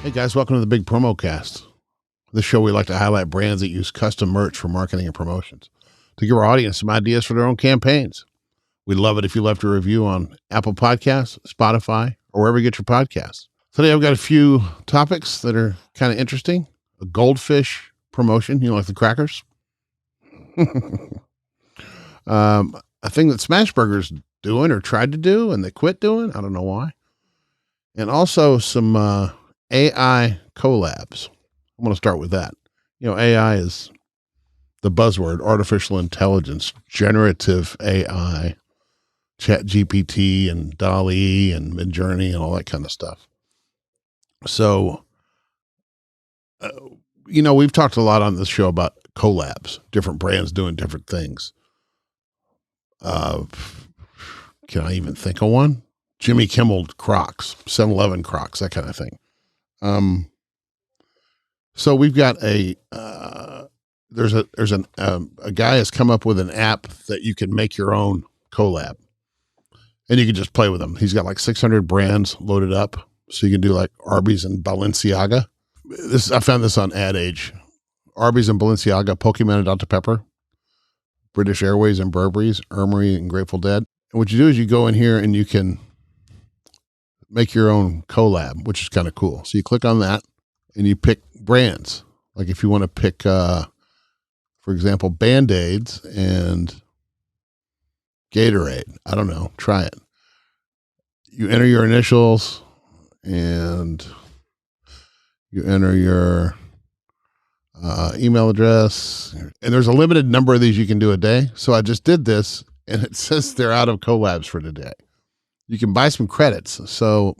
Hey guys, welcome to the Big Promo Cast. This show we like to highlight brands that use custom merch for marketing and promotions to give our audience some ideas for their own campaigns. We'd love it if you left a review on Apple Podcasts, Spotify, or wherever you get your podcasts. Today I've got a few topics that are kind of interesting. A goldfish promotion, like the crackers. A thing that Smashburger's doing or tried to do and they quit doing. I don't know why. And also some AI collabs. I'm going to start with that. AI is the buzzword, artificial intelligence, generative AI, Chatgpt and Dall-E and Midjourney and all that kind of stuff. So, we've talked a lot on this show about collabs, different brands doing different things. Can I even think of one? Jimmy Kimmel Crocs, 7-Eleven Crocs, that kind of thing. So we've got a guy has come up with an app that you can make your own collab and you can just play with them. He's got like 600 brands loaded up. So you can do like Arby's and Balenciaga. I found this on Ad Age. Arby's and Balenciaga, Pokemon and Dr. Pepper, British Airways and Burberry's, Armory and Grateful Dead. And what you do is you go in here and you can make your own collab, which is kind of cool. So you click on that and you pick brands. Like if you want to pick, for example, Band-Aids and Gatorade. I don't know. Try it. You enter your initials and you enter your email address. And there's a limited number of these you can do a day. So I just did this and it says they're out of collabs for today. You can buy some credits. So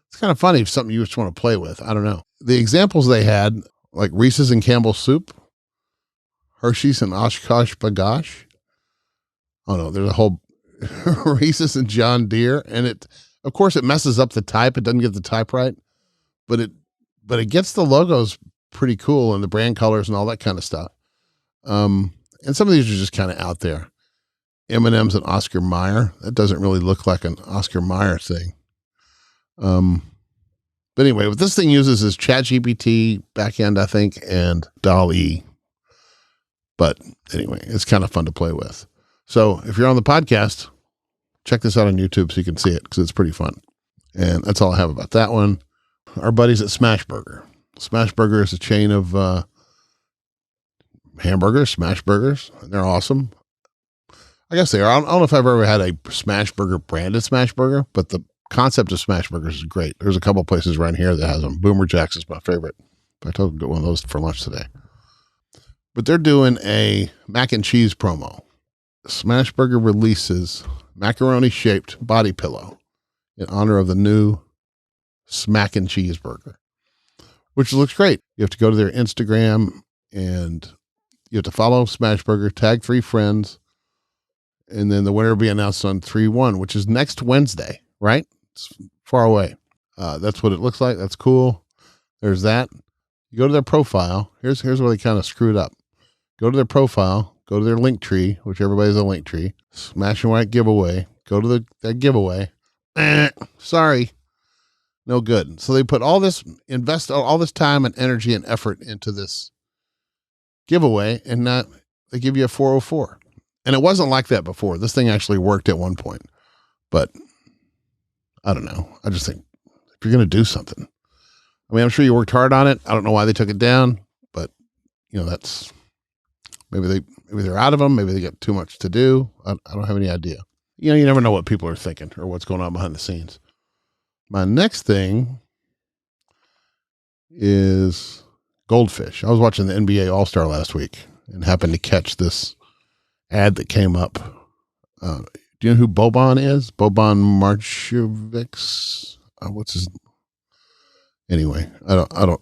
it's kind of funny if something you just want to play with. I don't know. The examples they had, like Reese's and Campbell's Soup, Hershey's and Oshkosh B'gosh. Oh no, there's a whole Reese's and John Deere. And of course it messes up the type. It doesn't get the type right, but it gets the logos pretty cool and the brand colors and all that kind of stuff. And some of these are just kind of out there. M&M's and Oscar Mayer. That doesn't really look like an Oscar Mayer thing. But anyway, what this thing uses is Chatgpt backend, I think, and Dall-E. But anyway, it's kind of fun to play with. So if you're on the podcast, check this out on YouTube so you can see it because it's pretty fun. And that's all I have about that one. Our buddies at Smashburger. Smashburger is a chain of hamburgers, Smashburgers. They're awesome. I guess they are. I don't know if I've ever had a Smashburger branded Smashburger, but the concept of Smashburgers is great. There's a couple places around here that has them. Boomer Jack's is my favorite. I told them to get one of those for lunch today. But they're doing a mac and cheese promo. Smashburger releases Macaroni-Shaped body pillow in honor of the new Smack and Cheeseburger, which looks great. You have to go to their Instagram and you have to follow Smashburger, tag 3 friends, and then the winner will be announced on 3/1, which is next Wednesday, right? It's far away. That's what it looks like. That's cool. There's that. You go to their profile. Here's where they kind of screwed up. Go to their profile. Go to their link tree, which everybody has a link tree. Smash and White giveaway. Go to that giveaway. Sorry. No good. So they put invest all this time and energy and effort into this giveaway, and they give you a 404. And it wasn't like that before. This thing actually worked at one point, but I don't know. I just think if you're going to do something, I mean, I'm sure you worked hard on it. I don't know why they took it down, but that's maybe they're out of them. Maybe they got too much to do. I don't have any idea. You never know what people are thinking or what's going on behind the scenes. My next thing is Goldfish. I was watching the NBA All-Star last week and happened to catch this ad that came up. Do you know who Boban is? Boban Marjanović. What's his? Anyway, I don't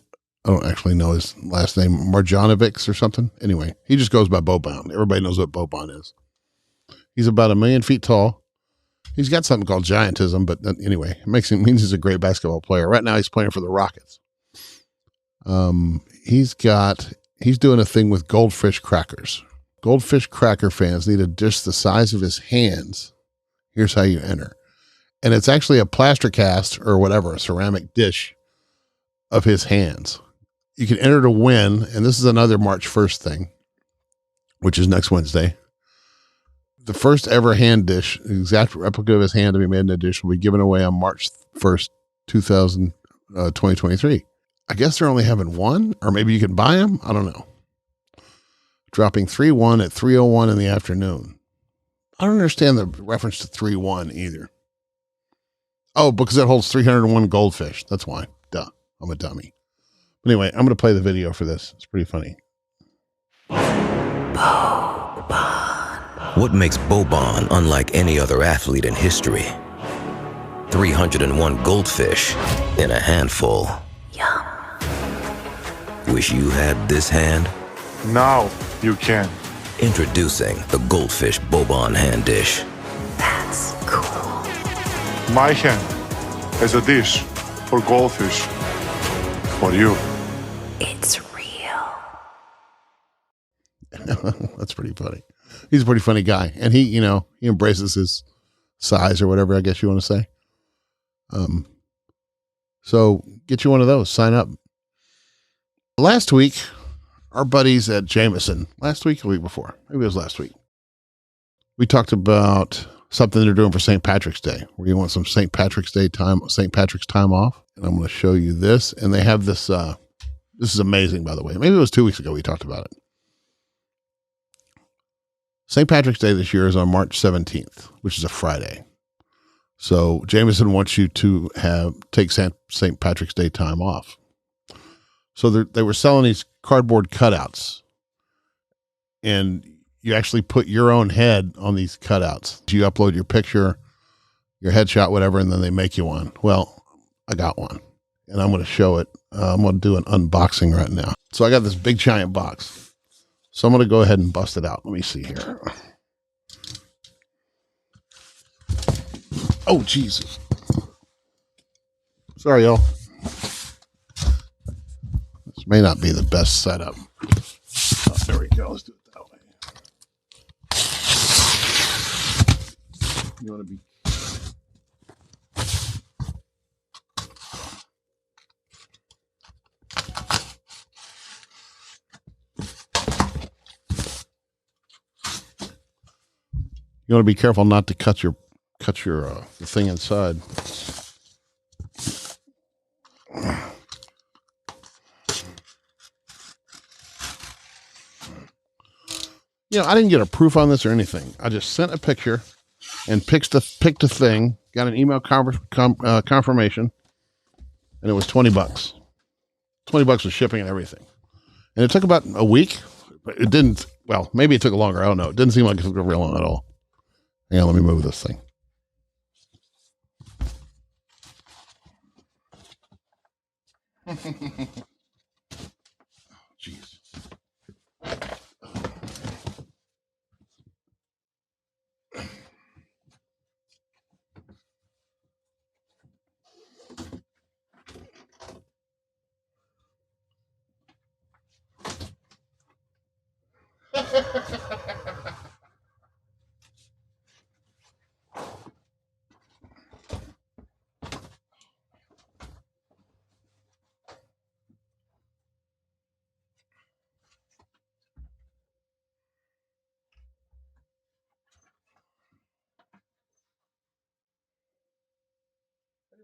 actually know his last name. Marjanović or something. Anyway, he just goes by Boban. Everybody knows what Boban is. He's about 1 million feet tall. He's got something called giantism, but anyway, it means he's a great basketball player. Right now, he's playing for the Rockets. He's doing a thing with goldfish crackers. Goldfish cracker fans need a dish the size of his hands. Here's how you enter. And it's actually a plaster cast or whatever, a ceramic dish of his hands. You can enter to win, and this is another March 1st thing, which is next Wednesday. The first ever hand dish, exact replica of his hand to be made in a dish, will be given away on March 1st, 2023. I guess they're only having one, or maybe you can buy them. I don't know. Dropping 3-1 at 3:01 in the afternoon. I don't understand the reference to 3-1 either. Oh, because it holds 301 goldfish. That's why. Duh. I'm a dummy. Anyway, I'm going to play the video for this. It's pretty funny. What makes Boban unlike any other athlete in history? 301 goldfish in a handful. Yum. Wish you had this hand? Now you can. Introducing the Goldfish Boban hand dish. That's cool. My hand as a dish for goldfish. For you. It's real. That's pretty funny. He's a pretty funny guy. And he, you know, he embraces his size or whatever, I guess you want to say. So get you one of those. Sign up. Last week, our buddies at Jameson, last week or the week before, maybe it was last week, we talked about something they're doing for St. Patrick's Day, where you want some St. Patrick's time off. And I'm going to show you this. And they have this, this is amazing, by the way. Maybe it was 2 weeks ago we talked about it. St. Patrick's Day this year is on March 17th, which is a Friday. So Jameson wants you to take St. Patrick's Day time off. So they were selling these cardboard cutouts, and you actually put your own head on these cutouts. You upload your picture, your headshot, whatever, and then they make you one. Well, I got one, and I'm going to show it. I'm going to do an unboxing right now. So I got this big giant box. So I'm going to go ahead and bust it out. Let me see here. Oh, Jesus. Sorry, y'all. This may not be the best setup. Oh, there we go. Let's do it that way. You want to be... You want to be careful not to cut your the thing inside. You know, I didn't get a proof on this or anything. I just sent a picture and picked a thing, got an email confirmation, and it was $20. $20 with shipping and everything. And it took about a week, but it didn't, well, maybe it took longer. I don't know. It didn't seem like it took real long at all. Hang on, let me move this thing. Jeez.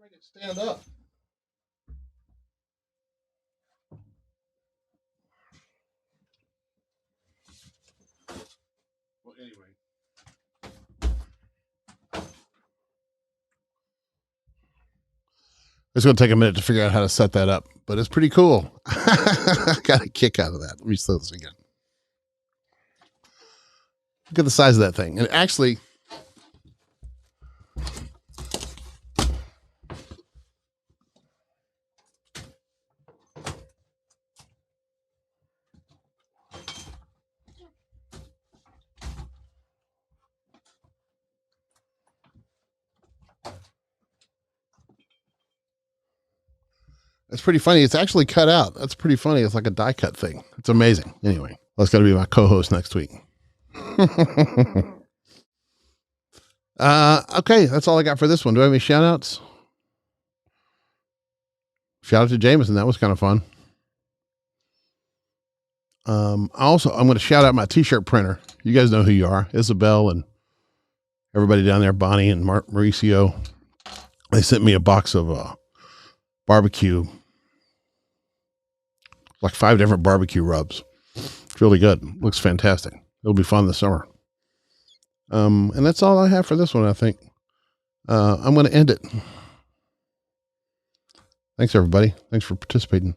Make it stand up. Well, anyway. It's going to take a minute to figure out how to set that up, but it's pretty cool. I got a kick out of that. Let me slow this again. Look at the size of that thing. And actually, it's pretty funny. It's actually cut out. That's pretty funny. It's like a die cut thing. It's amazing. Anyway, that's got to be my co-host next week. Okay, that's all I got for this one. Do I have any shout outs? shout out to Jameson. That was kind of fun. I'm going to shout out my t-shirt printer. You guys know who you are, Isabel and everybody down there, Bonnie and Mauricio. They sent me a box of barbecue, like 5 different barbecue rubs. It's really good. Looks fantastic. It'll be fun this summer. And that's all I have for this one, I think. I'm going to end it. Thanks, everybody. Thanks for participating.